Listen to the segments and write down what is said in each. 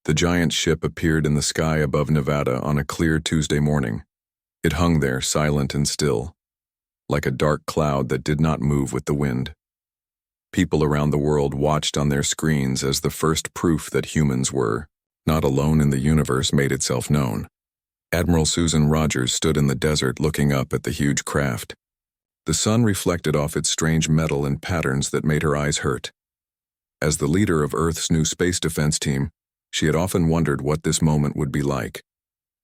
The giant ship appeared in the sky above Nevada on a clear Tuesday morning. It hung there, silent and still, like a dark cloud that did not move with the wind. People around the world watched on their screens as the first proof that humans were not alone in the universe made itself known. Admiral Susan Rogers stood in the desert looking up at the huge craft. The sun reflected off its strange metal in patterns that made her eyes hurt. As the leader of Earth's new space defense team, she had often wondered what this moment would be like.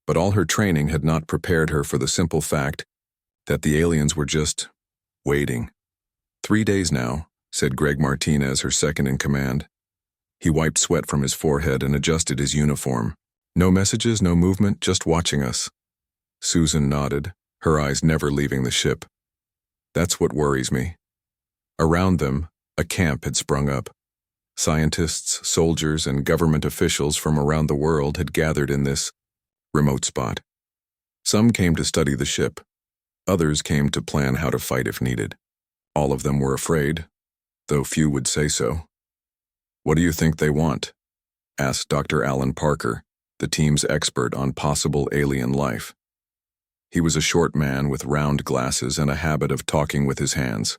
But all her training had not prepared her for the simple fact that the aliens were just waiting. 3 days now, said Greg Martinez, her second in command. He wiped sweat from his forehead and adjusted his uniform. No messages, no movement, just watching us. Susan nodded, her eyes never leaving the ship. That's what worries me. Around them, a camp had sprung up. Scientists, soldiers, and government officials from around the world had gathered in this remote spot. Some came to study the ship. Others came to plan how to fight if needed. All of them were afraid, though few would say so. "What do you think they want?" asked Dr. Alan Parker, the team's expert on possible alien life. He was a short man with round glasses and a habit of talking with his hands.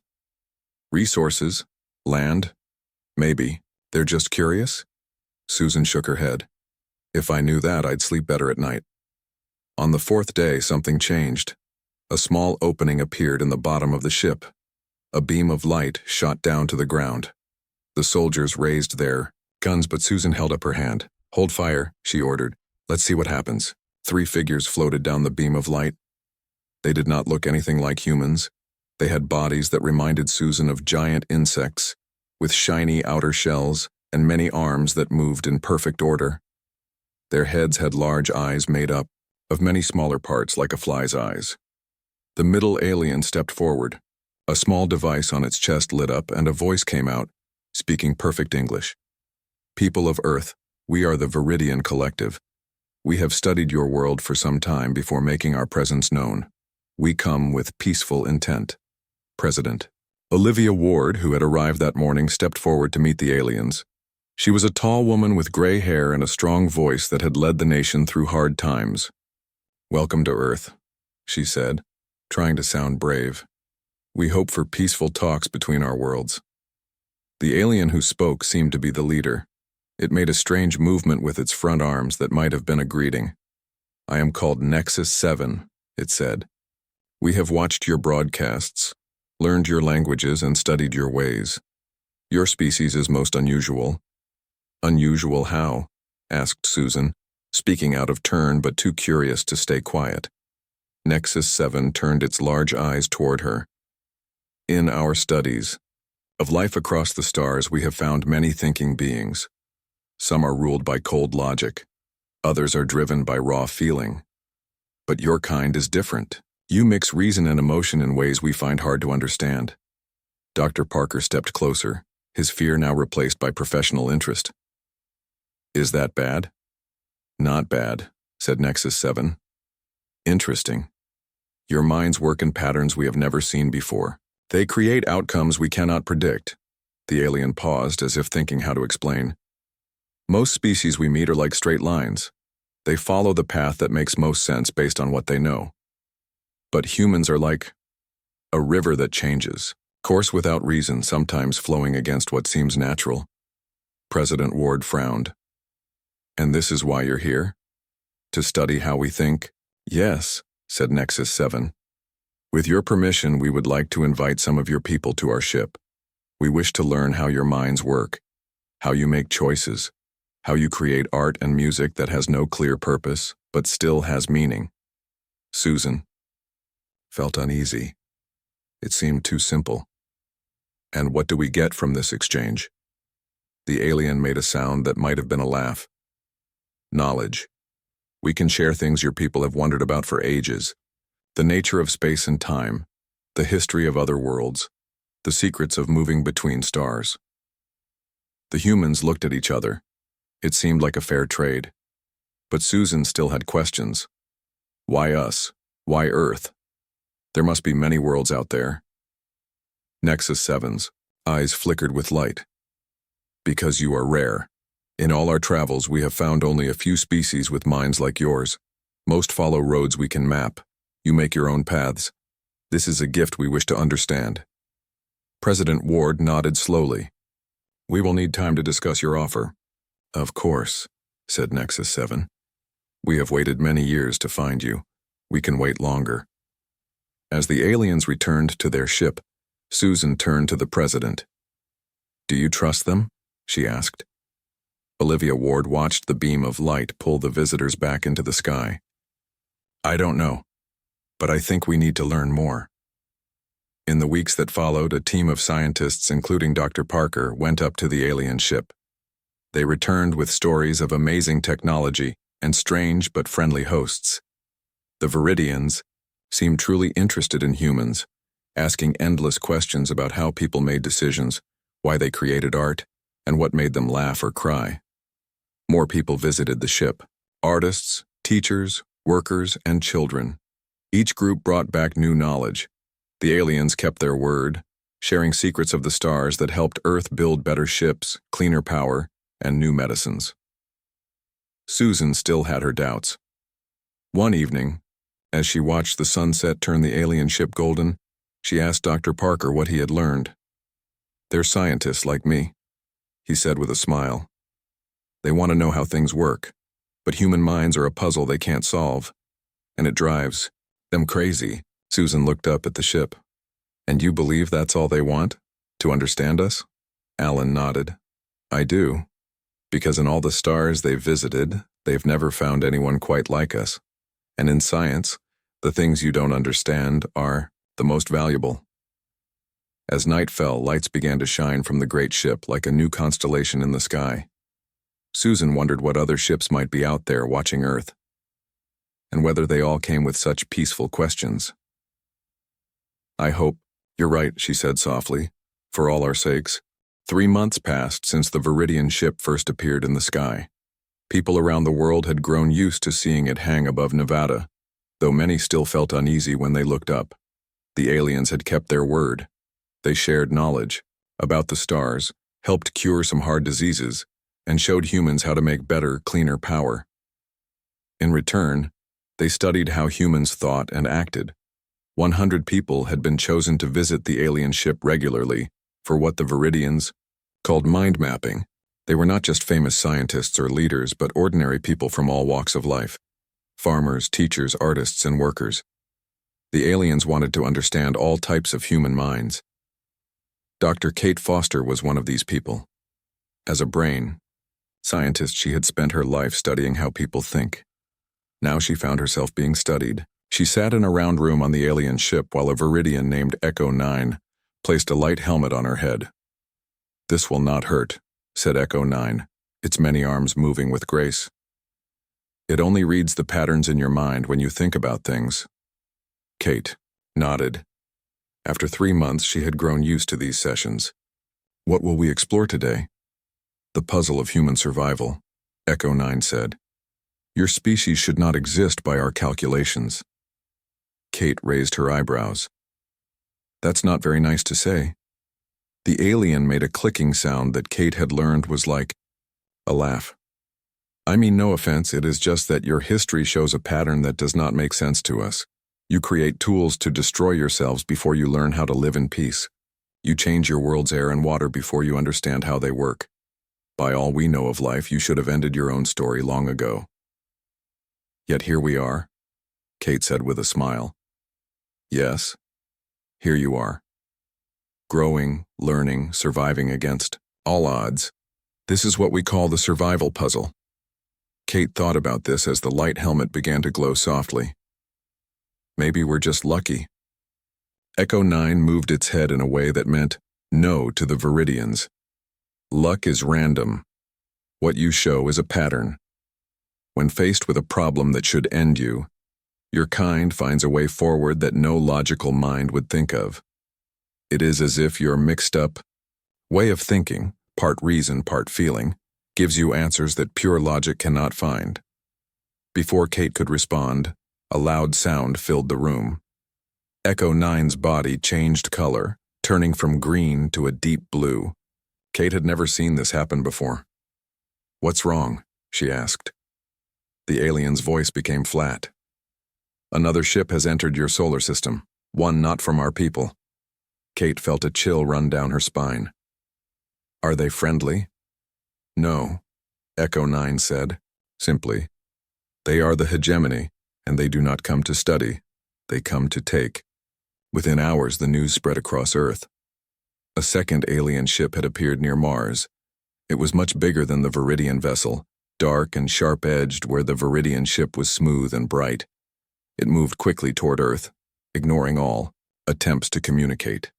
"Resources? Land? Maybe. They're just curious?" Susan shook her head. "If I knew that, I'd sleep better at night." On the 4th day, something changed. A small opening appeared in the bottom of the ship. A beam of light shot down to the ground. The soldiers raised their guns, but Susan held up her hand. "Hold fire," she ordered. "Let's see what happens." 3 figures floated down the beam of light. They did not look anything like humans. They had bodies that reminded Susan of giant insects, with shiny outer shells and many arms that moved in perfect order. Their heads had large eyes made up of many smaller parts like a fly's eyes. The middle alien stepped forward. A small device on its chest lit up and a voice came out, speaking perfect English. "People of Earth, we are the Viridian Collective. We have studied your world for some time before making our presence known. We come with peaceful intent. President." Olivia Ward, who had arrived that morning, stepped forward to meet the aliens. She was a tall woman with gray hair and a strong voice that had led the nation through hard times. "Welcome to Earth," she said, trying to sound brave. "We hope for peaceful talks between our worlds." The alien who spoke seemed to be the leader. It made a strange movement with its front arms that might have been a greeting. "I am called Nexus 7, it said. "We have watched your broadcasts, learned your languages, and studied your ways. Your species is most unusual." "Unusual how?" asked Susan, speaking out of turn but too curious to stay quiet. Nexus 7 turned its large eyes toward her. "In our studies of life across the stars, we have found many thinking beings. Some are ruled by cold logic. Others are driven by raw feeling. But your kind is different. You mix reason and emotion in ways we find hard to understand." Dr. Parker stepped closer, his fear now replaced by professional interest. "Is that bad?" "Not bad," said Nexus 7. "Interesting. Your minds work in patterns we have never seen before. They create outcomes we cannot predict." The alien paused, as if thinking how to explain. "Most species we meet are like straight lines. They follow the path that makes most sense based on what they know. But humans are like a river that changes, course without reason, sometimes flowing against what seems natural." President Ward frowned. "And this is why you're here? To study how we think?" "Yes," said Nexus 7. "With your permission, we would like to invite some of your people to our ship. We wish to learn how your minds work, how you make choices, how you create art and music that has no clear purpose, but still has meaning." Susan felt uneasy. It seemed too simple. "And what do we get from this exchange?" The alien made a sound that might have been a laugh. "Knowledge. We can share things your people have wondered about for ages. The nature of space and time, the history of other worlds, the secrets of moving between stars." The humans looked at each other. It seemed like a fair trade. But Susan still had questions. Why us? Why Earth? There must be many worlds out there. Nexus 7's eyes flickered with light. "Because you are rare. In all our travels, we have found only a few species with minds like yours. Most follow roads we can map. You make your own paths. This is a gift we wish to understand." President Ward nodded slowly. "We will need time to discuss your offer." "Of course," said Nexus 7. "We have waited many years to find you. We can wait longer." As the aliens returned to their ship, Susan turned to the president. "Do you trust them?" she asked. Olivia Ward watched the beam of light pull the visitors back into the sky. "I don't know, but I think we need to learn more." In the weeks that followed, a team of scientists, including Dr. Parker, went up to the alien ship. They returned with stories of amazing technology and strange but friendly hosts. The Viridians seemed truly interested in humans, asking endless questions about how people made decisions, why they created art, and what made them laugh or cry. More people visited the ship: artists, teachers, workers, and children. Each group brought back new knowledge. The aliens kept their word, sharing secrets of the stars that helped Earth build better ships, cleaner power, and new medicines. Susan still had her doubts. One evening, as she watched the sunset turn the alien ship golden, she asked Dr. Parker what he had learned. "They're scientists like me," he said with a smile. "They want to know how things work, but human minds are a puzzle they can't solve, and it drives them crazy." Susan looked up at the ship. "And you believe that's all they want? To understand us?" Alan nodded. "I do. Because in all the stars they've visited, they've never found anyone quite like us. And in science, the things you don't understand are the most valuable." As night fell, lights began to shine from the great ship like a new constellation in the sky. Susan wondered what other ships might be out there watching Earth, and whether they all came with such peaceful questions. "I hope you're right," she said softly, "for all our sakes." 3 months passed since the Viridian ship first appeared in the sky. People around the world had grown used to seeing it hang above Nevada, though many still felt uneasy when they looked up. The aliens had kept their word. They shared knowledge about the stars, helped cure some hard diseases, and showed humans how to make better, cleaner power. In return, they studied how humans thought and acted. 100 people had been chosen to visit the alien ship regularly for what the Viridians called mind mapping. They were not just famous scientists or leaders, but ordinary people from all walks of life: farmers, teachers, artists, and workers. The aliens wanted to understand all types of human minds. Dr. Kate Foster was one of these people. As a brain scientist, she had spent her life studying how people think. Now she found herself being studied. She sat in a round room on the alien ship while a Viridian named Echo 9 placed a light helmet on her head. "This will not hurt," said Echo 9, its many arms moving with grace. "It only reads the patterns in your mind when you think about things." Kate nodded. After 3 months, she had grown used to these sessions. "What will we explore today?" "The puzzle of human survival," Echo 9 said. "Your species should not exist by our calculations." Kate raised her eyebrows. "That's not very nice to say." The alien made a clicking sound that Kate had learned was like a laugh. "I mean no offense, it is just that your history shows a pattern that does not make sense to us. You create tools to destroy yourselves before you learn how to live in peace. You change your world's air and water before you understand how they work. By all we know of life, you should have ended your own story long ago." "Yet here we are," Kate said with a smile. "Yes, here you are. Growing, learning, surviving against all odds. This is what we call the survival puzzle." Kate thought about this as the light helmet began to glow softly. "Maybe we're just lucky." Echo 9 moved its head in a way that meant no to the Viridians. "Luck is random. What you show is a pattern. When faced with a problem that should end you, your kind finds a way forward that no logical mind would think of. It is as if your mixed up way of thinking, part reason, part feeling, gives you answers that pure logic cannot find." Before Kate could respond, a loud sound filled the room. Echo 9's body changed color, turning from green to a deep blue. Kate had never seen this happen before. "What's wrong?" she asked. The alien's voice became flat. "Another ship has entered your solar system, one not from our people." Kate felt a chill run down her spine. "Are they friendly?" "No," Echo 9 said, simply. "They are the hegemony, and they do not come to study. They come to take." Within hours, the news spread across Earth. A second alien ship had appeared near Mars. It was much bigger than the Viridian vessel, dark and sharp-edged where the Viridian ship was smooth and bright. It moved quickly toward Earth, ignoring all attempts to communicate.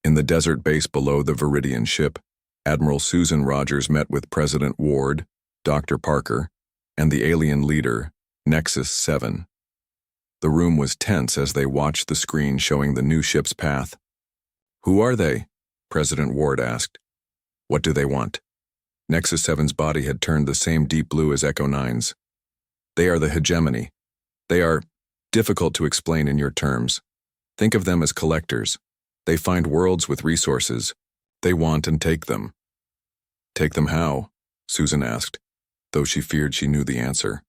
In the desert base below the Viridian ship, Admiral Susan Rogers met with President Ward, Dr. Parker, and the alien leader, Nexus 7. The room was tense as they watched the screen showing the new ship's path. "Who are they?" President Ward asked. "What do they want?" Nexus 7's body had turned the same deep blue as Echo 9's. "They are the hegemony. They are difficult to explain in your terms. Think of them as collectors. They find worlds with resources. They want and take them." "Take them how?" Susan asked, though she feared she knew the answer.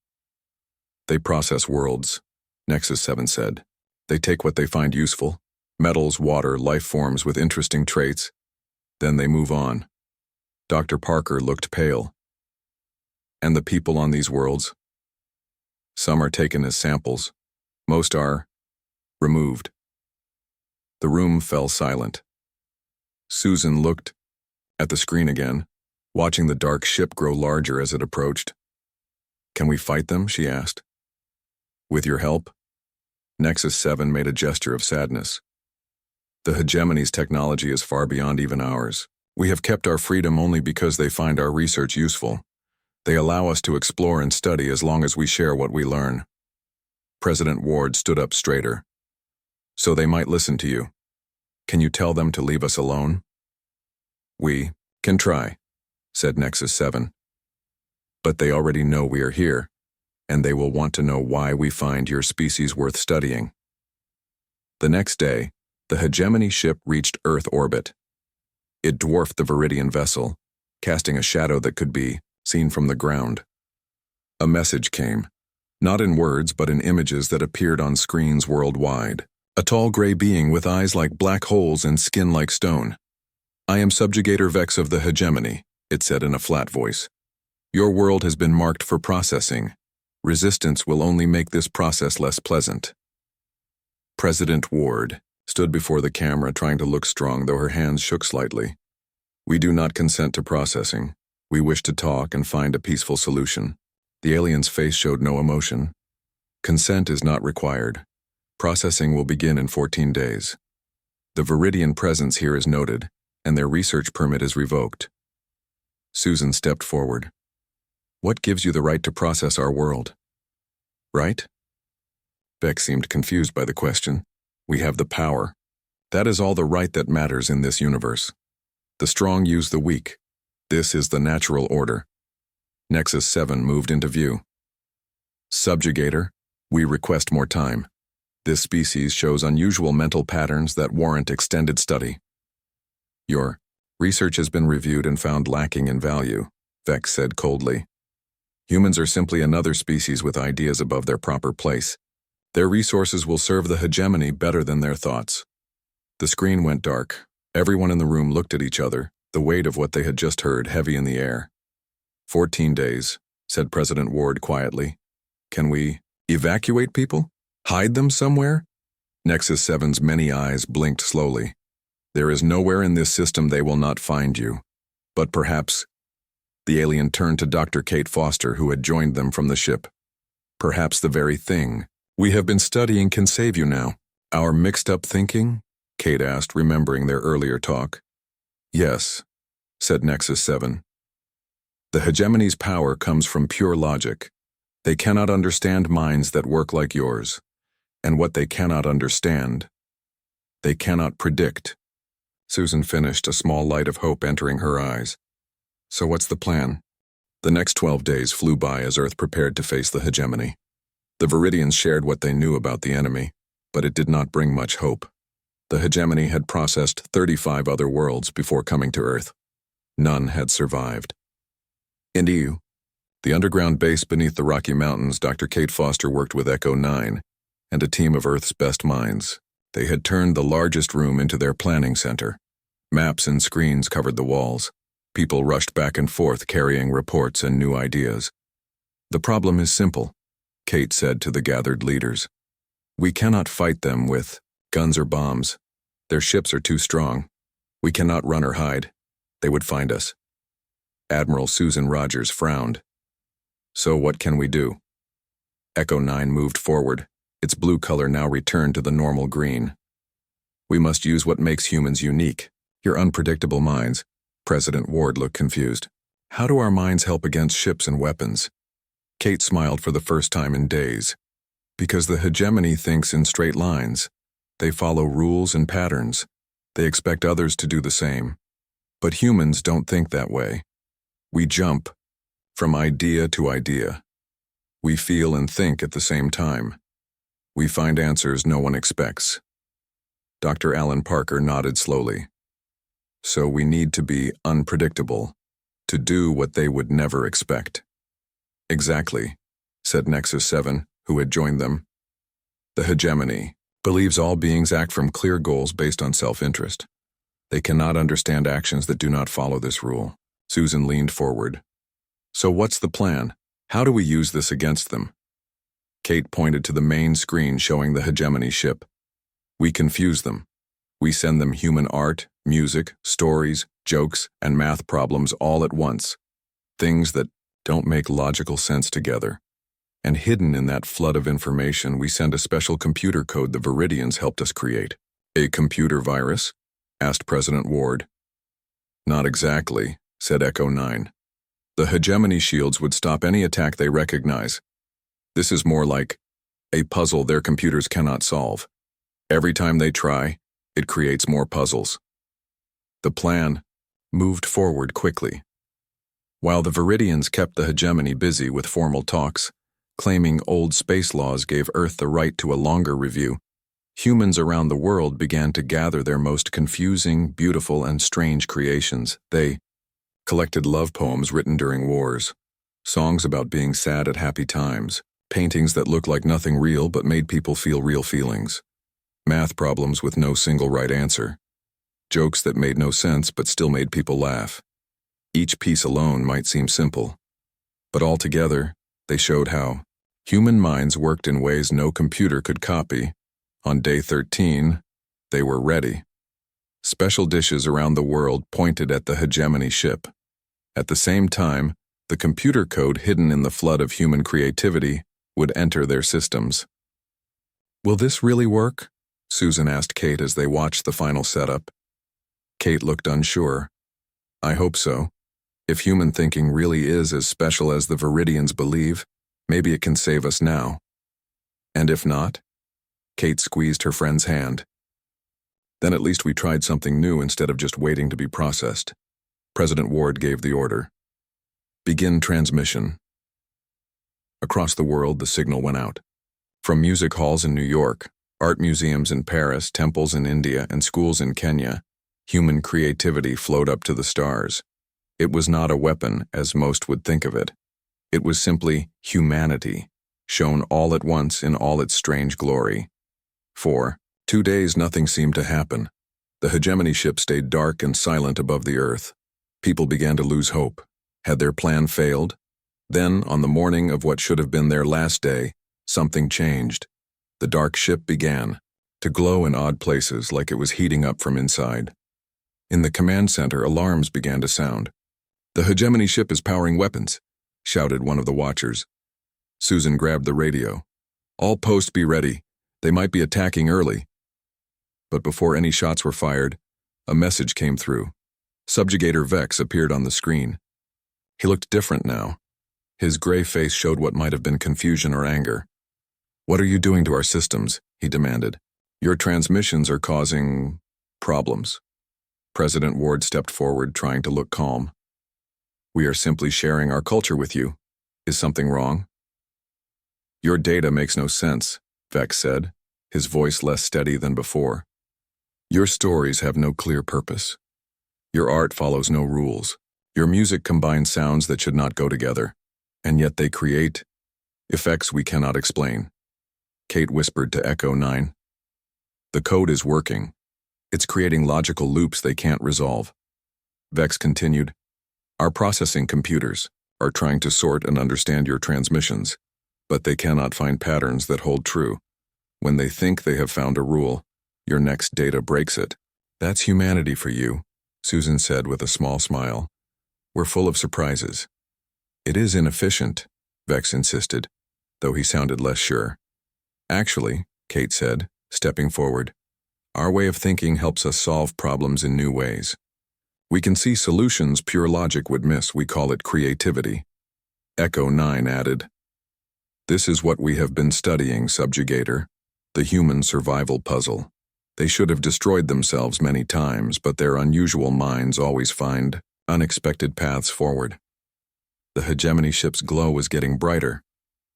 "They process worlds," Nexus 7 said. "They take what they find useful, metals, water, life forms with interesting traits. Then they move on." Dr. Parker looked pale. "And the people on these worlds?" "Some are taken as samples. Most are removed." The room fell silent. Susan looked at the screen again, watching the dark ship grow larger as it approached. "Can we fight them?" she asked. "With your help?" Nexus 7 made a gesture of sadness. "The hegemony's technology is far beyond even ours. We have kept our freedom only because they find our research useful. They allow us to explore and study as long as we share what we learn." President Ward stood up straighter. "So they might listen to you. Can you tell them to leave us alone?" "We can try," said Nexus 7. "But they already know we are here, and they will want to know why we find your species worth studying." The next day, the hegemony ship reached Earth orbit. It dwarfed the Viridian vessel, casting a shadow that could be seen from the ground. A message came, not in words but in images that appeared on screens worldwide. A tall gray being with eyes like black holes and skin like stone. "I am Subjugator Vex of the hegemony," it said in a flat voice. "Your world has been marked for processing. Resistance will only make this process less pleasant." President Ward stood before the camera trying to look strong, though her hands shook slightly. "We do not consent to processing. We wish to talk and find a peaceful solution." The alien's face showed no emotion. "Consent is not required. Processing will begin in 14 days. The Viridian presence here is noted, and their research permit is revoked." Susan stepped forward. "What gives you the right to process our world?" "Right?" Beck seemed confused by the question. "We have the power. That is all the right that matters in this universe. The strong use the weak. This is the natural order." Nexus 7 moved into view. "Subjugator, we request more time. This species shows unusual mental patterns that warrant extended study." "Your research has been reviewed and found lacking in value," Vex said coldly. "Humans are simply another species with ideas above their proper place. Their resources will serve the hegemony better than their thoughts." The screen went dark. Everyone in the room looked at each other, the weight of what they had just heard heavy in the air. 14 days, said President Ward quietly. "Can we evacuate people? Hide them somewhere?" Nexus 7's many eyes blinked slowly. "There is nowhere in this system they will not find you. But perhaps..." The alien turned to Dr. Kate Foster, who had joined them from the ship. "Perhaps the very thing we have been studying can save you now." "Our mixed-up thinking?" Kate asked, remembering their earlier talk. "Yes," said Nexus 7. "The hegemony's power comes from pure logic. They cannot understand minds that work like yours. And what they cannot understand, they cannot predict." Susan finished, a small light of hope entering her eyes. "So what's the plan?" The next 12 days flew by as Earth prepared to face the hegemony. The Viridians shared what they knew about the enemy, but it did not bring much hope. The hegemony had processed 35 other worlds before coming to Earth. None had survived. Indeed, the underground base beneath the Rocky Mountains, Dr. Kate Foster worked with Echo 9 and a team of Earth's best minds. They had turned the largest room into their planning center. Maps and screens covered the walls. People rushed back and forth carrying reports and new ideas. The problem is simple, Kate said to the gathered leaders. We cannot fight them with guns or bombs. Their ships are too strong. We cannot run or hide. They would find us. Admiral Susan Rogers frowned. So what can we do? Echo 9 moved forward. Its blue color now returned to the normal green. We must use what makes humans unique. Your unpredictable minds. President Ward looked confused. How do our minds help against ships and weapons? Kate smiled for the first time in days. Because the hegemony thinks in straight lines. They follow rules and patterns. They expect others to do the same. But humans don't think that way. We jump from idea to idea. We feel and think at the same time. We find answers no one expects. Dr. Alan Parker nodded slowly. So we need to be unpredictable, to do what they would never expect. Exactly, said Nexus 7, who had joined them. The hegemony believes all beings act from clear goals based on self-interest. They cannot understand actions that do not follow this rule. Susan leaned forward. So what's the plan? How do we use this against them? Kate pointed to the main screen showing the hegemony ship. We confuse them. We send them human art, music, stories, jokes, and math problems all at once. Things that don't make logical sense together. And hidden in that flood of information, we send a special computer code the Viridians helped us create. A computer virus? Asked President Ward. Not exactly, said Echo 9. The hegemony shields would stop any attack they recognize. This is more like a puzzle their computers cannot solve. Every time they try, it creates more puzzles. The plan moved forward quickly. While the Viridians kept the hegemony busy with formal talks, claiming old space laws gave Earth the right to a longer review, humans around the world began to gather their most confusing, beautiful, and strange creations. They collected love poems written during wars, songs about being sad at happy times, paintings that looked like nothing real but made people feel real feelings, math problems with no single right answer, jokes that made no sense but still made people laugh. Each piece alone might seem simple, but altogether, they showed how human minds worked in ways no computer could copy. On day 13, they were ready. Special dishes around the world pointed at the hegemony ship. At the same time, the computer code hidden in the flood of human creativity would enter their systems. Will this really work? Susan asked Kate as they watched the final setup. Kate looked unsure. I hope so. If human thinking really is as special as the Viridians believe, maybe it can save us now. And if not? Kate squeezed her friend's hand. Then at least we tried something new instead of just waiting to be processed. President Ward gave the order. Begin transmission. Across the world, the signal went out. From music halls in New York, art museums in Paris, temples in India, and schools in Kenya, human creativity flowed up to the stars. It was not a weapon, as most would think of it. It was simply humanity, shown all at once in all its strange glory. For 2 days, nothing seemed to happen. The hegemony ship stayed dark and silent above the earth. People began to lose hope. Had their plan failed? Then, on the morning of what should have been their last day, something changed. The dark ship began to glow in odd places like it was heating up from inside. In the command center, alarms began to sound. The hegemony ship is powering weapons, shouted one of the watchers. Susan grabbed the radio. All posts be ready. They might be attacking early. But before any shots were fired, a message came through. Subjugator Vex appeared on the screen. He looked different now. His gray face showed what might have been confusion or anger. What are you doing to our systems? He demanded. Your transmissions are causing problems. President Ward stepped forward, trying to look calm. We are simply sharing our culture with you. Is something wrong? Your data makes no sense, Vex said, his voice less steady than before. Your stories have no clear purpose. Your art follows no rules. Your music combines sounds that should not go together, and yet they create effects we cannot explain. Kate whispered to Echo 9. The code is working. It's creating logical loops they can't resolve. Vex continued. Our processing computers are trying to sort and understand your transmissions, but they cannot find patterns that hold true. When they think they have found a rule, your next data breaks it. That's humanity for you, Susan said with a small smile. We're full of surprises. It is inefficient, Vex insisted, though he sounded less sure. Actually, Kate said, stepping forward, our way of thinking helps us solve problems in new ways. We can see solutions pure logic would miss. We call it creativity. Echo 9 added, This is what we have been studying, Subjugator, the human survival puzzle. They should have destroyed themselves many times, but their unusual minds always find unexpected paths forward. The hegemony ship's glow was getting brighter.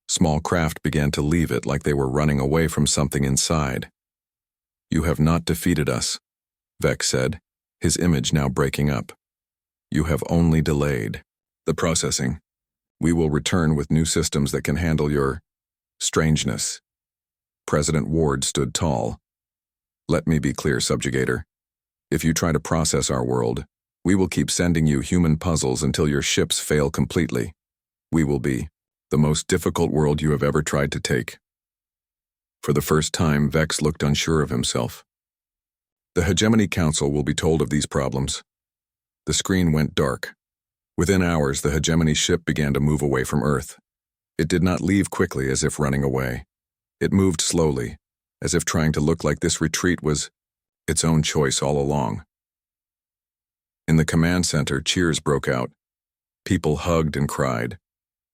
Small craft began to leave it like they were running away from something inside. You have not defeated us, Vex said, his image now breaking up. You have only delayed the processing. We will return with new systems that can handle your strangeness. President Ward stood tall. Let me be clear, Subjugator. If you try to process our world, we will keep sending you human puzzles until your ships fail completely. We will be the most difficult world you have ever tried to take. For the first time, Vex looked unsure of himself. The Hegemony Council will be told of these problems. The screen went dark. Within hours, the Hegemony ship began to move away from Earth. It did not leave quickly as if running away. It moved slowly, as if trying to look like this retreat was its own choice all along. In the command center, cheers broke out. People hugged and cried.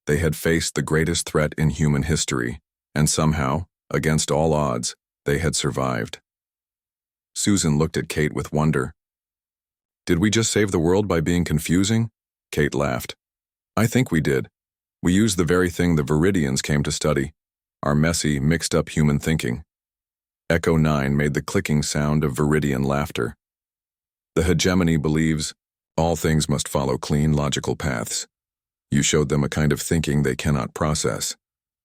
They had faced the greatest threat in human history, and somehow, against all odds, they had survived. Susan looked at Kate with wonder. Did we just save the world by being confusing? Kate laughed. I think we did. We used the very thing the Viridians came to study, our messy, mixed-up human thinking. Echo 9 made the clicking sound of Viridian laughter. The hegemony believes all things must follow clean, logical paths. You showed them a kind of thinking they cannot process,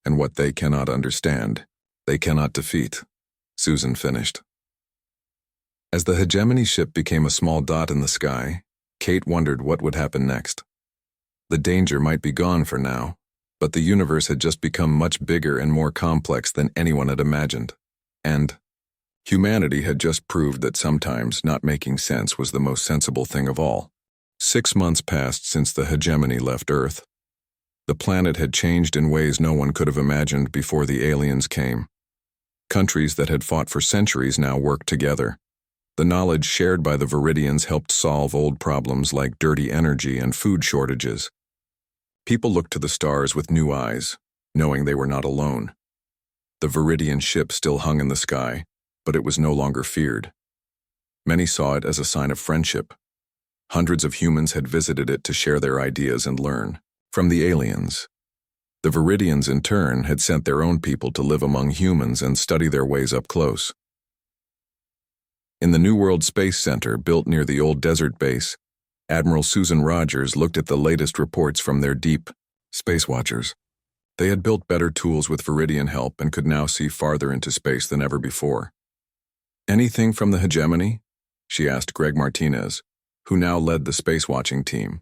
and what they cannot understand, they cannot defeat, Susan finished. As the hegemony ship became a small dot in the sky, Kate wondered what would happen next. The danger might be gone for now, but the universe had just become much bigger and more complex than anyone had imagined. And humanity had just proved that sometimes not making sense was the most sensible thing of all. 6 months passed since the hegemony left Earth. The planet had changed in ways no one could have imagined before the aliens came. Countries that had fought for centuries now worked together. The knowledge shared by the Viridians helped solve old problems like dirty energy and food shortages. People looked to the stars with new eyes, knowing they were not alone. The Viridian ship still hung in the sky, but it was no longer feared. Many saw it as a sign of friendship. Hundreds of humans had visited it to share their ideas and learn from the aliens. The Viridians, in turn, had sent their own people to live among humans and study their ways up close. In the New World Space Center, built near the old desert base, Admiral Susan Rogers looked at the latest reports from their deep space watchers. They had built better tools with Viridian help and could now see farther into space than ever before. Anything from the hegemony? She asked Greg Martinez, who now led the space-watching team.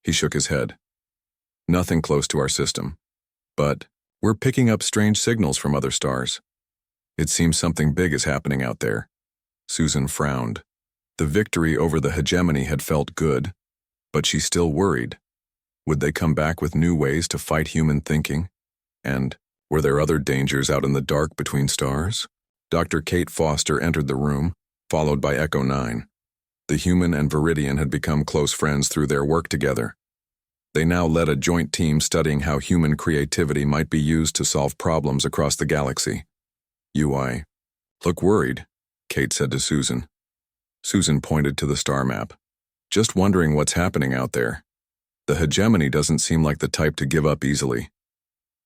He shook his head. Nothing close to our system. But we're picking up strange signals from other stars. It seems something big is happening out there. Susan frowned. The victory over the hegemony had felt good, but she still worried. Would they come back with new ways to fight human thinking? And were there other dangers out in the dark between stars? Dr. Kate Foster entered the room, followed by Echo 9. The human and Viridian had become close friends through their work together. They now led a joint team studying how human creativity might be used to solve problems across the galaxy. UI. Look worried, Kate said to Susan. Susan pointed to the star map. Just wondering what's happening out there. The hegemony doesn't seem like the type to give up easily.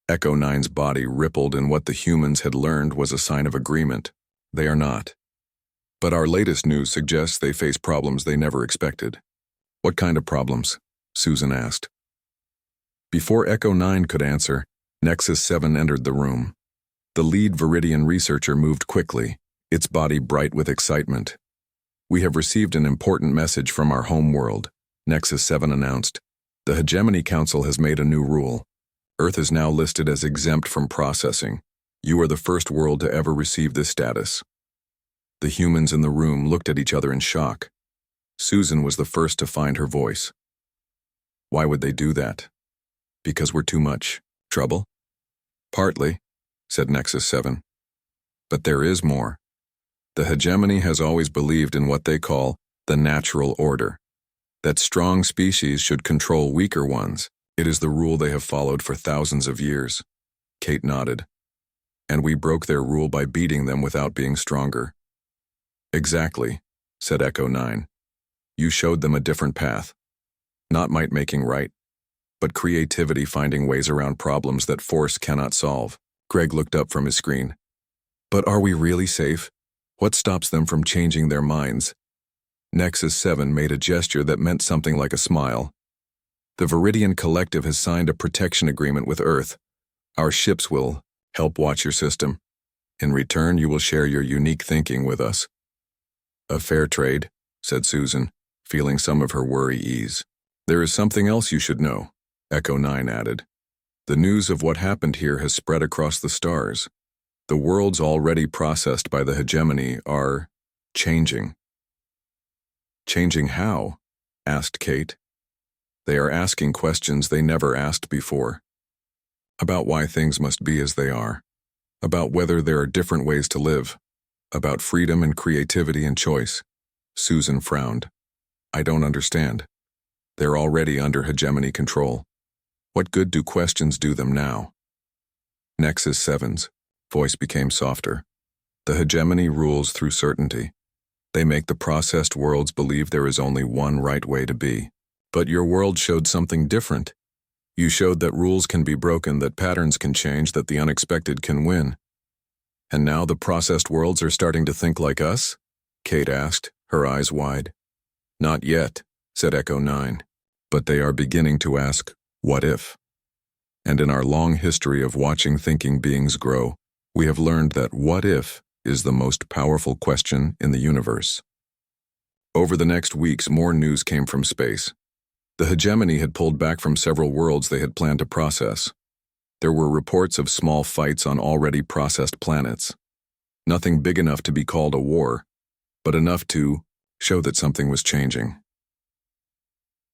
Echo 9's body rippled, and what the humans had learned was a sign of agreement. They are not. But our latest news suggests they face problems they never expected. What kind of problems? Susan asked. Before Echo 9 could answer, Nexus 7 entered the room. The lead Viridian researcher moved quickly, its body bright with excitement. We have received an important message from our home world, Nexus 7 announced. The Hegemony Council has made a new rule. Earth is now listed as exempt from processing. You are the first world to ever receive this status. The humans in the room looked at each other in shock. Susan was the first to find her voice. Why would they do that? Because we're too much trouble? Partly, said Nexus 7. But there is more. The hegemony has always believed in what they call the natural order, that strong species should control weaker ones. It is the rule they have followed for thousands of years. Kate nodded. And we broke their rule by beating them without being stronger. Exactly, said Echo 9. You showed them a different path. Not might making right, but creativity finding ways around problems that force cannot solve. Greg looked up from his screen. But are we really safe? What stops them from changing their minds? Nexus 7 made a gesture that meant something like a smile. The Viridian Collective has signed a protection agreement with Earth. Our ships will help watch your system. In return, you will share your unique thinking with us. A fair trade, said Susan, feeling some of her worry ease. There is something else you should know, Echo 9 added. The news of what happened here has spread across the stars. The worlds already processed by the hegemony are changing. Changing how? Asked Kate. They are asking questions they never asked before. About why things must be as they are. About whether there are different ways to live. About freedom and creativity and choice. Susan frowned. I don't understand. They're already under hegemony control. What good do questions do them now? Nexus 7's voice became softer. The hegemony rules through certainty. They make the processed worlds believe there is only one right way to be. But your world showed something different. You showed that rules can be broken, that patterns can change, that the unexpected can win. And now the processed worlds are starting to think like us? Kate asked, her eyes wide. Not yet, said Echo 9. But they are beginning to ask, what if? And in our long history of watching thinking beings grow, we have learned that what if is the most powerful question in the universe. Over the next weeks, more news came from space. The hegemony had pulled back from several worlds they had planned to process. There were reports of small fights on already processed planets. Nothing big enough to be called a war, but enough to show that something was changing.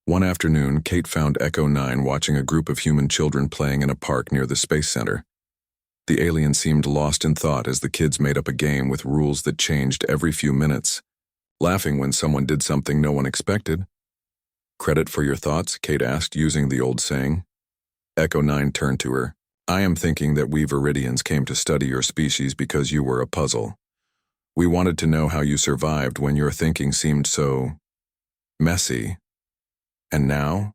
One afternoon, Kate found Echo 9 watching a group of human children playing in a park near the Space Center. The alien seemed lost in thought as the kids made up a game with rules that changed every few minutes, laughing when someone did something no one expected. Credit for your thoughts? Kate asked, using the old saying. Echo 9 turned to her. I am thinking that we Viridians came to study your species because you were a puzzle. We wanted to know how you survived when your thinking seemed so messy. And now?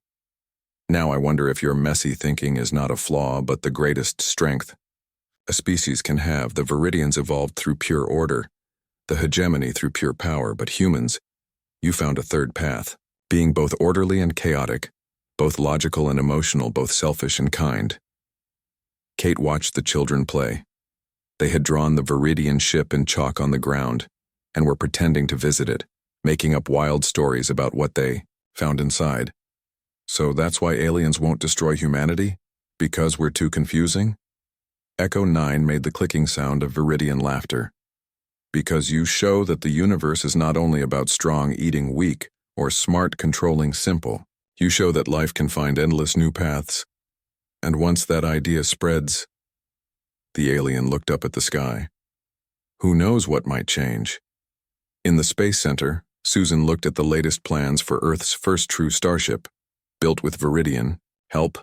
Now I wonder if your messy thinking is not a flaw, but the greatest strength a species can have. The Viridians evolved through pure order, the hegemony through pure power, but humans, you found a third path, being both orderly and chaotic, both logical and emotional, both selfish and kind. Kate watched the children play. They had drawn the Viridian ship in chalk on the ground and were pretending to visit it, making up wild stories about what they found inside. So that's why aliens won't destroy humanity? Because we're too confusing? Echo 9 made the clicking sound of Viridian laughter. Because you show that the universe is not only about strong eating weak or smart controlling simple. You show that life can find endless new paths. And once that idea spreads, the alien looked up at the sky. Who knows what might change? In the Space Center, Susan looked at the latest plans for Earth's first true starship. Built with Viridian help,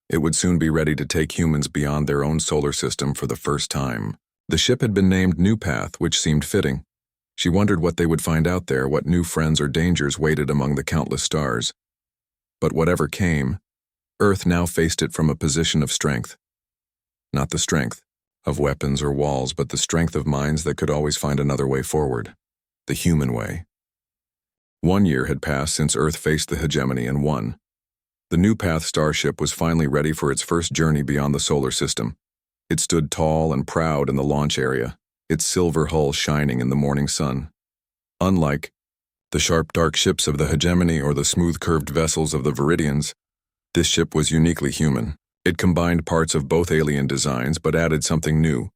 it would soon be ready to take humans beyond their own solar system for the first time. The ship had been named New Path, which seemed fitting. She wondered what they would find out there, what new friends or dangers waited among the countless stars. But whatever came, Earth now faced it from a position of strength. Not the strength of weapons or walls, but the strength of minds that could always find another way forward. The human way. 1 year had passed since Earth faced the hegemony and won. The New Path starship was finally ready for its first journey beyond the solar system. It stood tall and proud in the launch area, its silver hull shining in the morning sun. Unlike the sharp dark ships of the hegemony or the smooth curved vessels of the Viridians, this ship was uniquely human. It combined parts of both alien designs but added something new,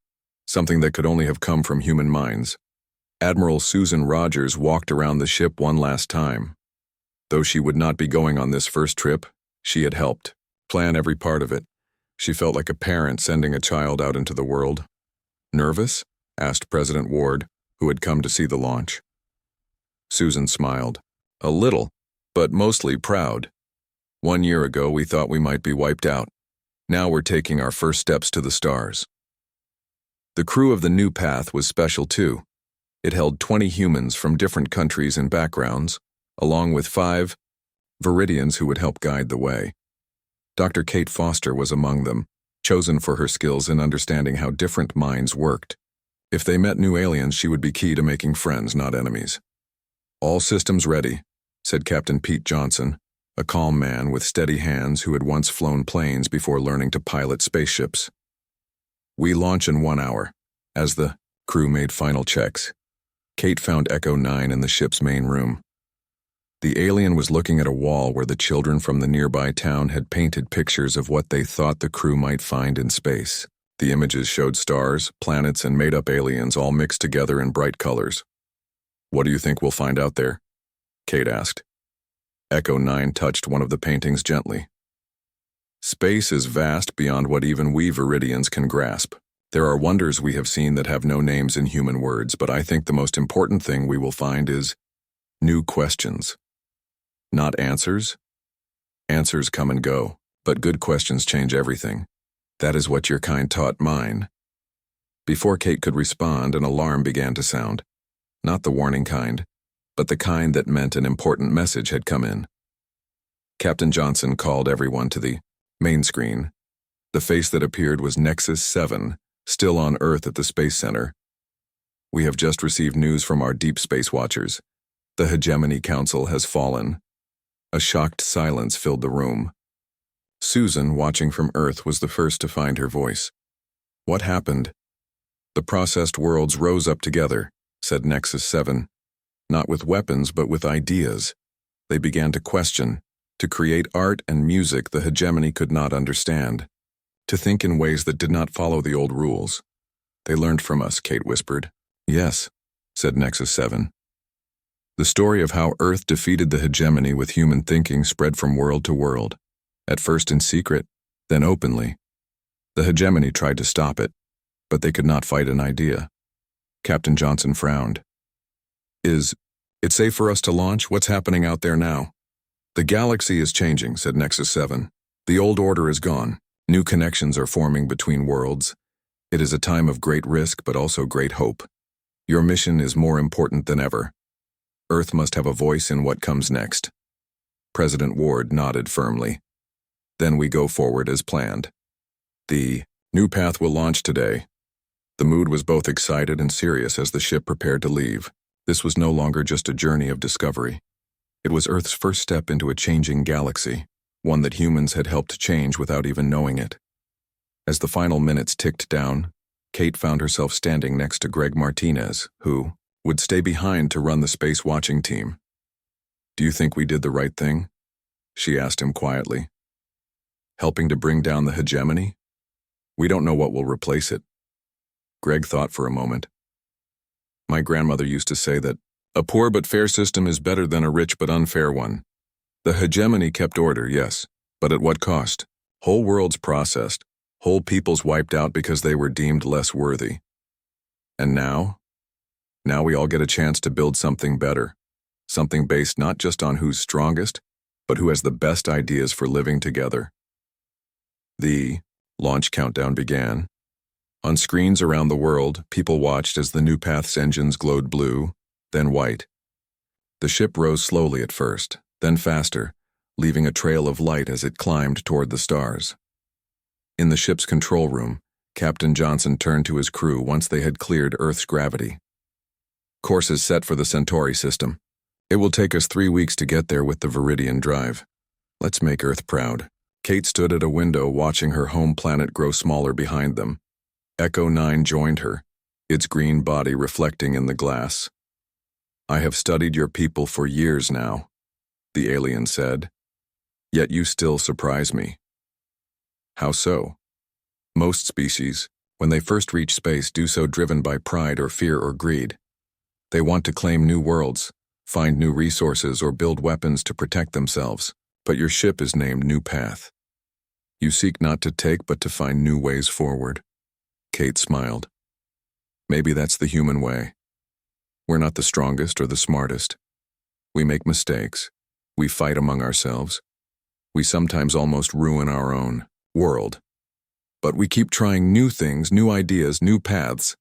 something that could only have come from human minds. Admiral Susan Rogers walked around the ship one last time. Though she would not be going on this first trip, she had helped plan every part of it. She felt like a parent sending a child out into the world. "Nervous?" asked President Ward, who had come to see the launch. Susan smiled. "A little, but mostly proud. 1 year ago, we thought we might be wiped out. Now we're taking our first steps to the stars." The crew of the New Path was special too. It held 20 humans from different countries and backgrounds, along with 5 Viridians who would help guide the way. Dr. Kate Foster was among them, chosen for her skills in understanding how different minds worked. If they met new aliens, she would be key to making friends, not enemies. "All systems ready," said Captain Pete Johnson, a calm man with steady hands who had once flown planes before learning to pilot spaceships. "We launch in 1 hour." As the crew made final checks, Kate found Echo 9 in the ship's main room. The alien was looking at a wall where the children from the nearby town had painted pictures of what they thought the crew might find in space. The images showed stars, planets, and made-up aliens all mixed together in bright colors. "What do you think we'll find out there?" Kate asked. Echo 9 touched one of the paintings gently. "Space is vast beyond what even we Viridians can grasp. There are wonders we have seen that have no names in human words, but I think the most important thing we will find is new questions. Not answers. Answers come and go, but good questions change everything. That is what your kind taught mine." Before Kate could respond, an alarm began to sound. Not the warning kind, but the kind that meant an important message had come in. Captain Johnson called everyone to the main screen. The face that appeared was Nexus 7, still on Earth at the Space Center. "We have just received news from our deep space watchers. The Hegemony Council has fallen." A shocked silence filled the room. Susan, watching from Earth, was the first to find her voice. "What happened?" "The processed worlds rose up together," said Nexus 7. "Not with weapons, but with ideas. They began to question, to create art and music the hegemony could not understand, to think in ways that did not follow the old rules. They learned from us," Kate whispered. "Yes," said Nexus 7. The story of how Earth defeated the hegemony with human thinking spread from world to world, at first in secret, then openly. The hegemony tried to stop it, but they could not fight an idea. Captain Johnson frowned. "Is it safe for us to launch? What's happening out there now?" "The galaxy is changing," said Nexus 7. "The old order is gone. New connections are forming between worlds. It is a time of great risk, but also great hope. Your mission is more important than ever. Earth must have a voice in what comes next." President Ward nodded firmly. "Then we go forward as planned. The New Path will launch today." The mood was both excited and serious as the ship prepared to leave. This was no longer just a journey of discovery. It was Earth's first step into a changing galaxy, one that humans had helped change without even knowing it. As the final minutes ticked down, Kate found herself standing next to Greg Martinez, who would stay behind to run the space watching team. "Do you think we did the right thing?" she asked him quietly. "Helping to bring down the hegemony? We don't know what will replace it." Greg thought for a moment. "My grandmother used to say that a poor but fair system is better than a rich but unfair one. The hegemony kept order, yes, but at what cost? Whole worlds processed, whole peoples wiped out because they were deemed less worthy. And now? Now we all get a chance to build something better, something based not just on who's strongest, but who has the best ideas for living together." The launch countdown began. On screens around the world, people watched as the New Path's engines glowed blue, then white. The ship rose slowly at first, then faster, leaving a trail of light as it climbed toward the stars. In the ship's control room, Captain Johnson turned to his crew once they had cleared Earth's gravity. "Course is set for the Centauri system. It will take us 3 weeks to get there with the Viridian Drive. Let's make Earth proud. Kate stood at a window watching her home planet grow smaller behind them. Echo 9 joined her, its green body reflecting in the glass. I have studied your people for years now, the alien said. Yet you still surprise me. How so? Most species, when they first reach space, do so driven by pride or fear or greed. They want to claim new worlds, find new resources, or build weapons to protect themselves. But your ship is named New Path. You seek not to take, but to find new ways forward. Kate smiled. Maybe that's the human way. We're not the strongest or the smartest. We make mistakes. We fight among ourselves. We sometimes almost ruin our own world. But we keep trying new things, new ideas, new paths.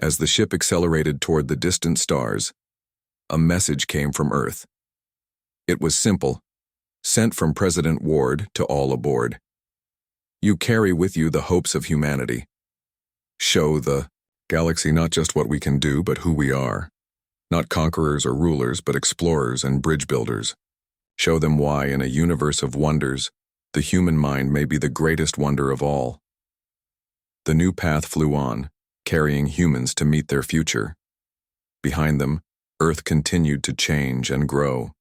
As the ship accelerated toward the distant stars, a message came from Earth. It was simple, sent from President Ward to all aboard. You carry with you the hopes of humanity. Show the galaxy not just what we can do, but who we are. Not conquerors or rulers, but explorers and bridge builders. Show them why, in a universe of wonders, the human mind may be the greatest wonder of all. The New Path flew on, carrying humans to meet their future. Behind them, Earth continued to change and grow.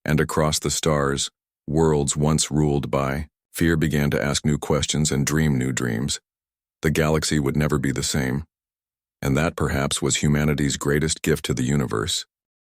And across the stars, worlds once ruled by fear began to ask new questions and dream new dreams. The galaxy would never be the same. And that perhaps was humanity's greatest gift to the universe.